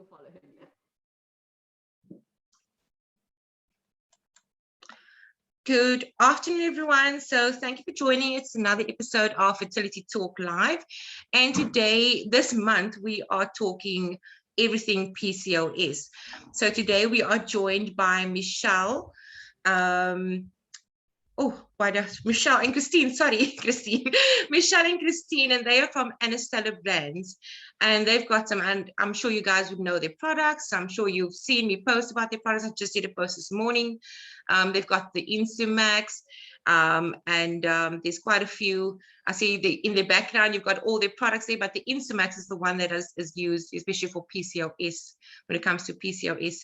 will follow her lead. Good afternoon, everyone. So thank you for joining. It's another episode of Fertility Talk Live. And today, this month, we are talking everything PCOS. So today we are joined by Michelle. Michelle and Christine, sorry, Christine. Michelle and Christine, and they are from AnaStellar brands. And they've got some, and I'm sure you guys would know their products. I'm sure you've seen me post about their products. I just did a post this morning. They've got the Insumax, there's quite a few. I see in the background, you've got all their products there, but the Insumax is the one that is used, especially for PCOS, when it comes to PCOS.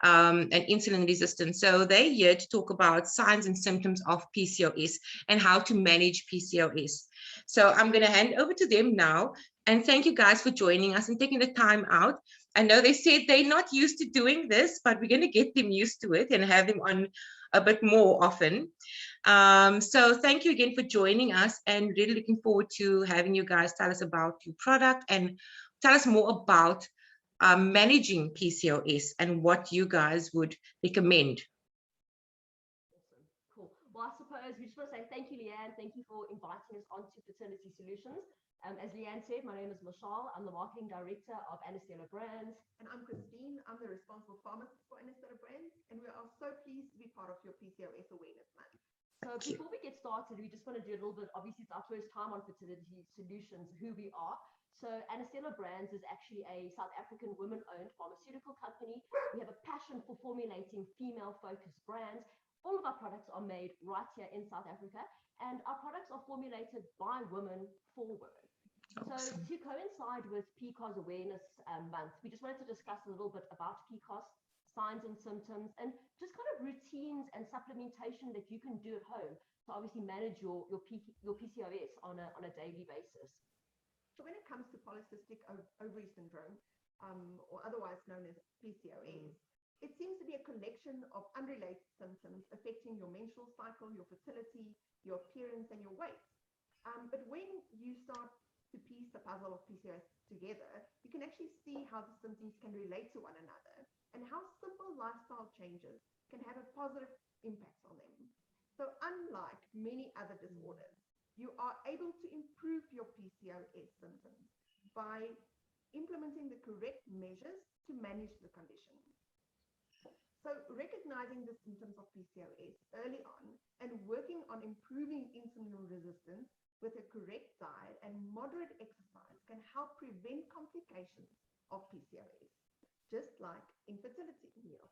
And insulin resistance. So they're here to talk about signs and symptoms of PCOS and how to manage PCOS. So I'm going to hand over to them now. And thank you guys for joining us and taking the time out. I know they said they're not used to doing this, but we're going to get them used to it and have them on a bit more often. So thank you again for joining us, and really looking forward to having you guys tell us about your product and tell us more about managing PCOS and what you guys would recommend. Awesome, cool. Well, I suppose we just want to say thank you, Leanne. Thank you for inviting us onto Fertility Solutions. As Leanne said, my name is Michelle. I'm the marketing director of AnaStellar Brands. And I'm Christine. I'm the responsible pharmacist for AnaStellar Brands. And we are so pleased to be part of your PCOS Awareness Month. So before we get started, we just want to do a little bit, obviously it's our first time on Fertility Solutions, who we are. So AnaStellar Brands is actually a South African women-owned pharmaceutical company. We have a passion for formulating female-focused brands. All of our products are made right here in South Africa, and our products are formulated by women for women. Awesome. So to coincide with Pcos Awareness Month, we just wanted to discuss a little bit about Pcos, signs and symptoms, and just kind of routines and supplementation that you can do at home to obviously manage your PCOS on a daily basis. So when it comes to polycystic ovary syndrome, or otherwise known as PCOS, it seems to be a collection of unrelated symptoms affecting your menstrual cycle, your fertility, your appearance, and your weight. But when you start to piece the puzzle of PCOS together, you can actually see how the symptoms can relate to one another and how simple lifestyle changes can have a positive impact on them. So unlike many other disorders, you are able to improve your PCOS symptoms by implementing the correct measures to manage the condition. So recognizing the symptoms of PCOS early on and working on improving insulin resistance with a correct diet and moderate exercise can help prevent complications of PCOS, just like infertility. Yeah.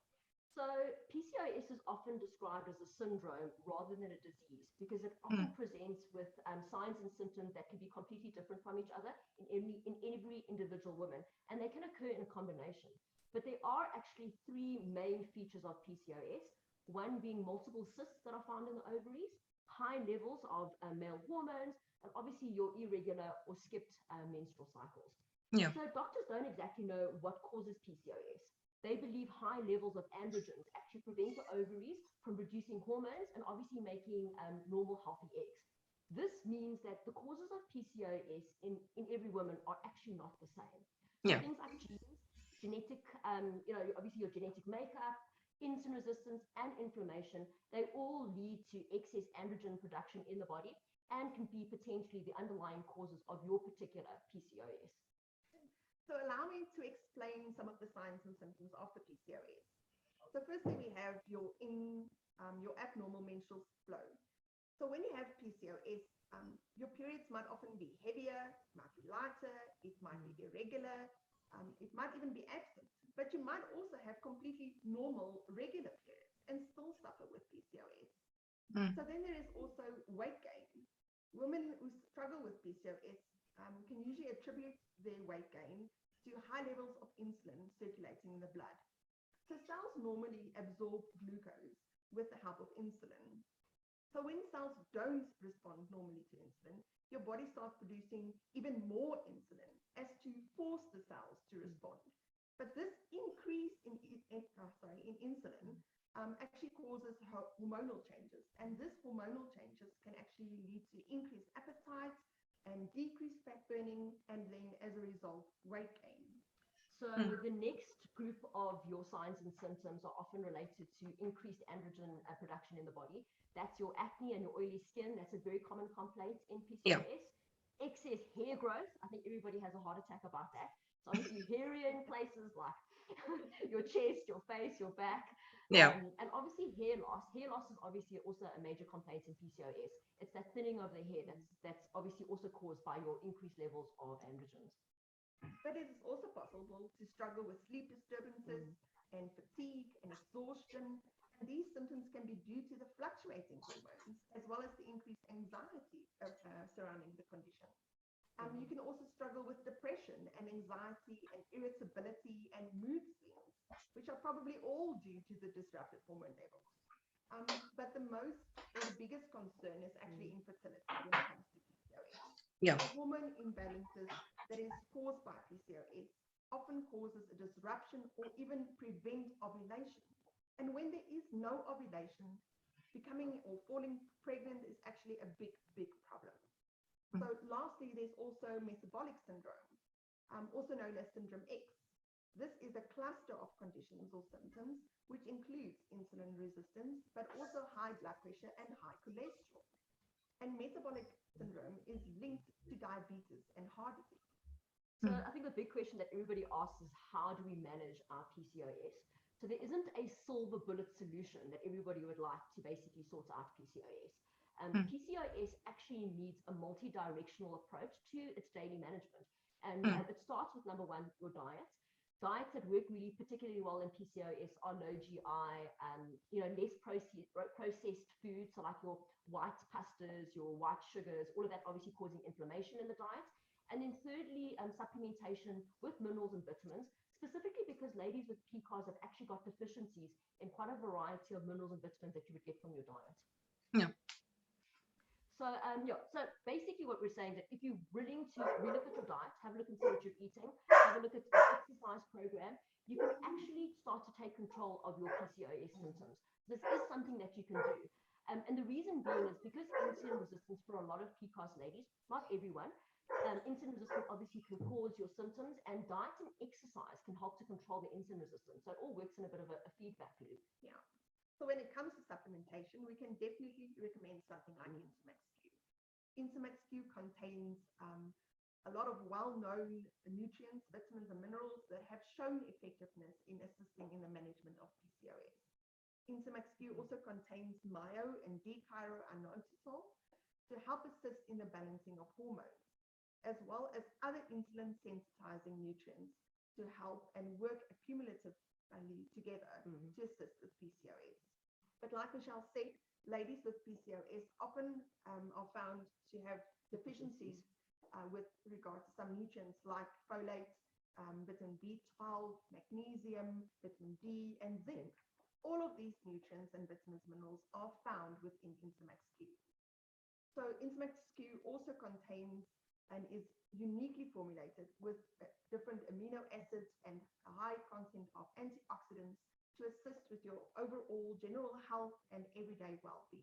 So PCOS is often described as a syndrome rather than a disease because it often presents with signs and symptoms that can be completely different from each other in every individual woman, and they can occur in a combination. But there are actually three main features of PCOS, one being multiple cysts that are found in the ovaries, high levels of male hormones, and obviously your irregular or skipped menstrual cycles. Yeah. So doctors don't exactly know what causes PCOS. They believe high levels of androgens actually prevent the ovaries from producing hormones and obviously making normal healthy eggs. This means that the causes of PCOS in every woman are actually not the same. Yeah. Things like genes, genetic, obviously your genetic makeup, insulin resistance, and inflammation, they all lead to excess androgen production in the body and can be potentially the underlying causes of your particular PCOS. So allow me to explain some of the signs and symptoms of the PCOS. So firstly, we have your abnormal menstrual flow. So when you have PCOS, your periods might often be heavier, might be lighter, it might be irregular, it might even be absent, but you might also have completely normal, regular periods and still suffer with PCOS. So then there is also weight gain. Women who struggle with PCOS can usually attribute their weight gain to high levels of insulin circulating in the blood. So cells normally absorb glucose with the help of insulin. So when cells don't respond normally to insulin, your body starts producing even more insulin as to force the cells to respond. But this increase in insulin actually causes hormonal changes. And this hormonal changes can actually lead to increased appetite and decreased fat burning, and then as a result, weight gain. So the next group of your signs and symptoms are often related to increased androgen production in the body. That's your acne and your oily skin. That's a very common complaint in PCOS. Yeah. Excess hair growth. I think everybody has a heart attack about that. So obviously hairier in places like your chest, your face, your back. Yeah. And obviously hair loss. Hair loss is obviously also a major complaint in PCOS. It's that thinning of the hair that's obviously also caused by your increased levels of androgens. But it is also possible to struggle with sleep disturbances and fatigue and exhaustion. And these symptoms can be due to the fluctuating hormones as well as the increased anxiety surrounding the condition. You can also struggle with depression and anxiety and irritability and mood swings, which are probably all due to the disrupted hormone levels. But the biggest concern is actually infertility when it comes to PCOS. Yeah. The hormone imbalances that is caused by PCOS often causes a disruption or even prevent ovulation. And when there is no ovulation, becoming or falling pregnant is actually a big, big problem. So lastly, there's also metabolic syndrome, also known as syndrome X. This is a cluster of conditions or symptoms which includes insulin resistance, but also high blood pressure and high cholesterol. And metabolic syndrome is linked to diabetes and heart disease. So I think the big question that everybody asks is, how do we manage our PCOS? So there isn't a silver bullet solution that everybody would like to basically sort out PCOS. PCOS actually needs a multi-directional approach to its daily management. And it starts with, number one, your diet. Diets that work really particularly well in PCOS are low GI, less processed foods, so like your white pastas, your white sugars, all of that obviously causing inflammation in the diet. And then thirdly, supplementation with minerals and vitamins, specifically because ladies with Pcos have actually got deficiencies in quite a variety of minerals and vitamins that you would get from your diet. Yeah. So so basically what we're saying is that if you're willing to relook at your diet, have a look and see what you're eating, have a look at the exercise program, you can actually start to take control of your PCOS symptoms. This is something that you can do. And the reason being is because insulin resistance for a lot of Pcos ladies, not everyone, insulin resistance obviously can cause your symptoms, and diet and exercise can help to control the insulin resistance. So it all works in a bit of a feedback loop. Yeah. So when it comes to supplementation, we can definitely recommend something like Insumax Q. Insumax Q contains a lot of well-known nutrients, vitamins, and minerals that have shown effectiveness in assisting in the management of PCOS. Insumax Q also contains myo and D-chiro-inositol to help assist in the balancing of hormones, as well as other insulin sensitizing nutrients to help and work accumulatively together to assist with PCOS. But like Michelle said, ladies with PCOS often are found to have deficiencies with regard to some nutrients like folate, vitamin B12, magnesium, vitamin D, and zinc. All of these nutrients and vitamins, minerals are found within Insumax Q. So Insumax Q also contains and is uniquely formulated with different amino acids and a high content of antioxidants to assist with your overall general health and everyday well-being.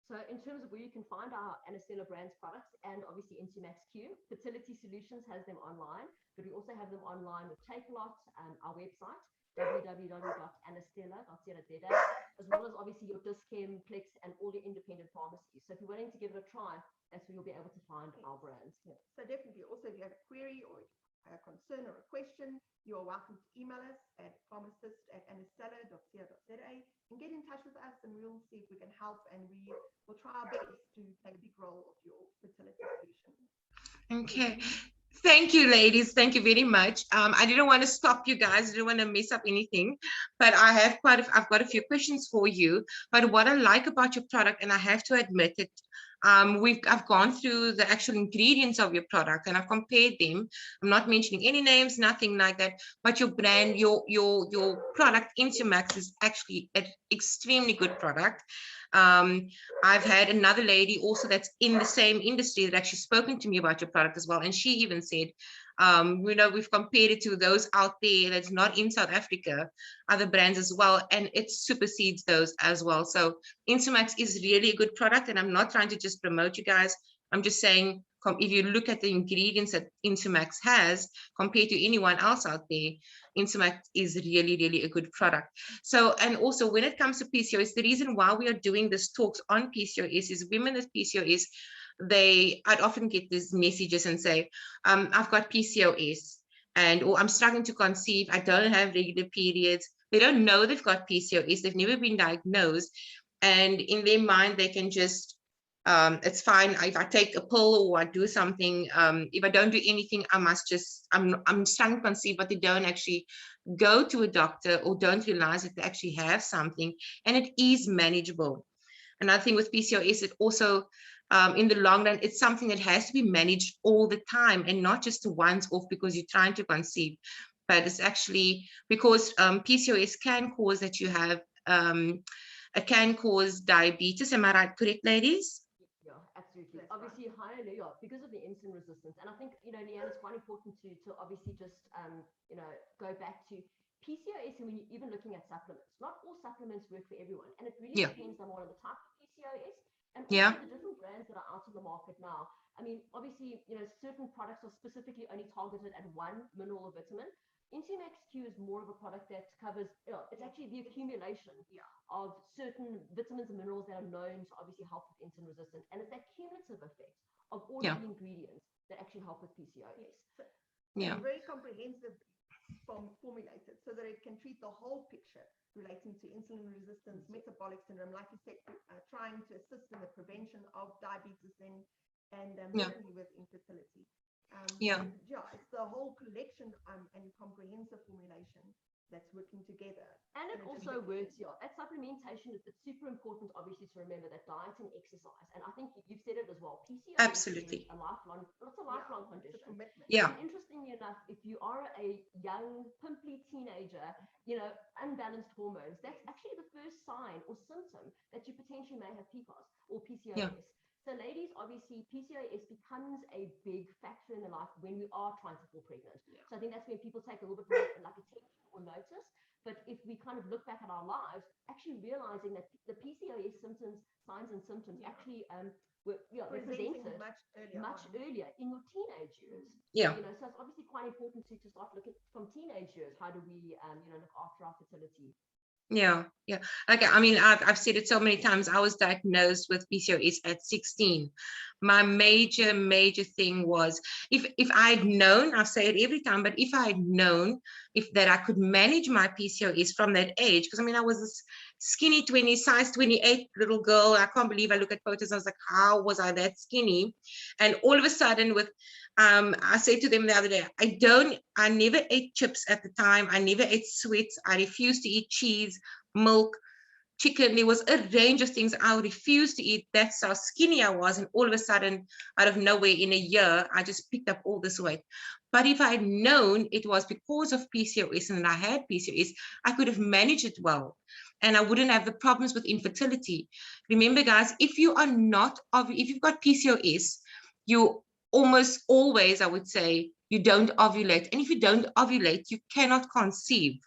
So in terms of where you can find our AnaStellar brands products and obviously Insumax Q, Fertility Solutions has them online, but we also have them online with Takealot, our website, www.anastellar.co.za, as well as obviously your Dis-Chem, Plex, and all your independent pharmacies. So if you're willing to give it a try, that's where you'll be able to find our brands. Yeah. So definitely, also if you have a query or a concern or a question, you are welcome to email us at pharmacist@anastellar.co.za and get in touch with us, and we'll see if we can help, and we will try our best to play a big role of your fertility solution. Okay. Thank you, ladies. Thank you very much. I didn't want to stop you guys. I didn't want to mess up anything, but I've got a few questions for you. But what I like about your product, and I have to admit it, I've gone through the actual ingredients of your product and I've compared them. I'm not mentioning any names, nothing like that. But your brand, your product, Insumax, is actually an extremely good product. I've had another lady also that's in the same industry that actually spoken to me about your product as well, and she even said, we've compared it to those out there that's not in South Africa, other brands as well, and it supersedes those as well. So Insumax is really a good product, and I'm not trying to just promote you guys. I'm just saying if you look at the ingredients that Insumax has compared to anyone else out there, Insumax is really, really a good product. So, and also when it comes to PCOS, the reason why we are doing this talks on PCOS is women with PCOS, I'd often get these messages and say, I've got PCOS, and or I'm struggling to conceive, I don't have regular periods. They don't know they've got PCOS, they've never been diagnosed, and in their mind they can just it's fine if I take a pill or I do something. If I don't do anything, I must just I'm struggling to conceive, but they don't actually go to a doctor or don't realize that they actually have something, and it is manageable. And I think with PCOS, it also in the long run, it's something that has to be managed all the time and not just once off because you're trying to conceive. But it's actually because PCOS can cause that you have, it can cause diabetes. Am I right, correct, ladies? Yeah, absolutely. Obviously, higher, yeah, because of the insulin resistance. And I think, Leanne, it's quite important to obviously just, go back to PCOS, and when you're even looking at supplements, not all supplements work for everyone. And it really depends on the type of PCOS and also the different brands that are out in the market now. I mean, obviously, certain products are specifically only targeted at one mineral or vitamin. Insumax Q is more of a product that covers, it's actually the accumulation of certain vitamins and minerals that are known to obviously help with insulin resistance. And it's that cumulative effect of all of the ingredients that actually help with PCOS. It's very comprehensive formulated so that it can treat the whole picture relating to insulin resistance, metabolic syndrome, like you said, trying to assist in the prevention of diabetes and definitely with infertility. It's the whole collection and comprehensive formulation that's working together. And it also works, at supplementation, it's super important, obviously, to remember that diet and exercise. And I think you've said it as well. PCOS Absolutely. is a lifelong condition. It's a commitment. Yeah. And interestingly enough, if you are a young, pimply teenager, unbalanced hormones, that's actually the first sign or symptom that you potentially may have Pcos or PCOS. Yeah. So ladies, obviously, PCOS becomes a big factor in their life when we are trying to fall pregnant. So I think that's when people take a little bit more like attention or notice. But if we kind of look back at our lives, actually realizing that the PCOS symptoms, signs and symptoms actually were presented much earlier in your teenage years. Yeah. So it's obviously quite important to start looking from teenage years. How do we look after our fertility? Yeah. Okay. I mean, I've said it so many times. I was diagnosed with PCOS at 16. My major thing was if I had known, I say it every time, but if I had known that I could manage my PCOS from that age, because I mean, I was this skinny size 28 little girl. I can't believe I look at photos. I was like, how was I that skinny? And all of a sudden with I said to them the other day, I never ate chips at the time. I never ate sweets. I refused to eat cheese, milk, chicken. There was a range of things I refused to eat. That's how skinny I was. And all of a sudden, out of nowhere, in a year, I just picked up all this weight. But if I had known it was because of PCOS and I had PCOS, I could have managed it well. And I wouldn't have the problems with infertility. Remember, guys, if you've got PCOS, you almost always, I would say, you don't ovulate. And if you don't ovulate, you cannot conceive.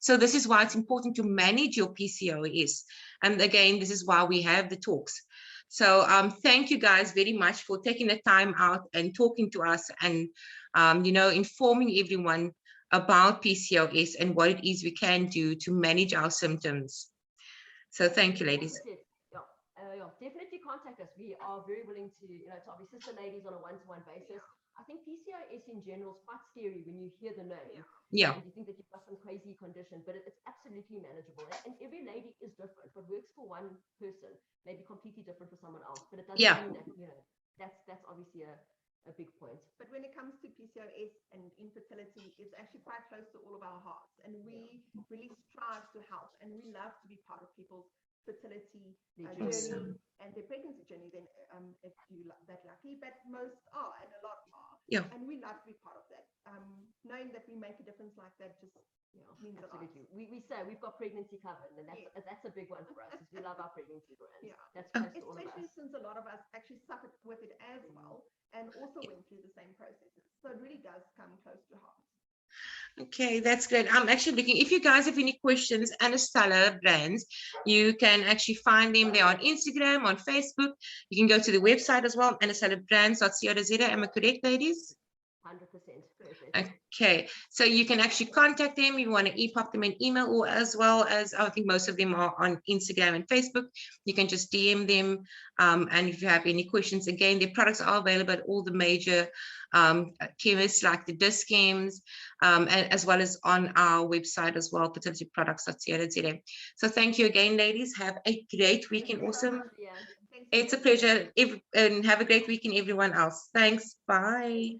So this is why it's important to manage your PCOS. And again, this is why we have the talks. So thank you guys very much for taking the time out and talking to us and, informing everyone about PCOS and what it is we can do to manage our symptoms. So thank you, ladies. Definitely contact us. We are very willing to, to obviously sister ladies on a one-to-one basis. I think PCOS in general is quite scary when you hear the name. Yeah. And you think that you've got some crazy condition, but it's absolutely manageable. And every lady is different. What works for one person may be completely different for someone else. But it doesn't mean that, that's obviously a big point. But when it comes to PCOS and infertility, it's actually quite close to all of our hearts. And we really strive to help. And we love to be part of people's fertility journey and their pregnancy journey, then if you're that lucky, but most are and a lot are. Yeah. And we love to be part of that. Knowing that we make a difference like that just means a lot. We say we've got pregnancy covered, and that's a big one for us. Is we love our pregnancy brand. Yeah. That's close to all of especially us. since a lot of us actually suffered with it as well and also went through the same processes. So it really does come close to heart. Okay, that's great. I'm actually looking, if you guys have any questions, AnaStellar brands, you can actually find them there on Instagram, on Facebook. You can go to the website as well, anastellarbrands.co.za. Am I correct, ladies? 100%. Perfect. Okay, so you can actually contact them if you want to pop them an email, or as well as I think most of them are on Instagram and Facebook. You can just DM them, and if you have any questions, again, their products are available at all the major chemists like the Discoms, and as well as on our website as well, fertilityproducts.co.za. So thank you again, ladies. Have a great weekend. Awesome. Yeah. It's a pleasure. And have a great weekend, everyone else. Thanks. Bye.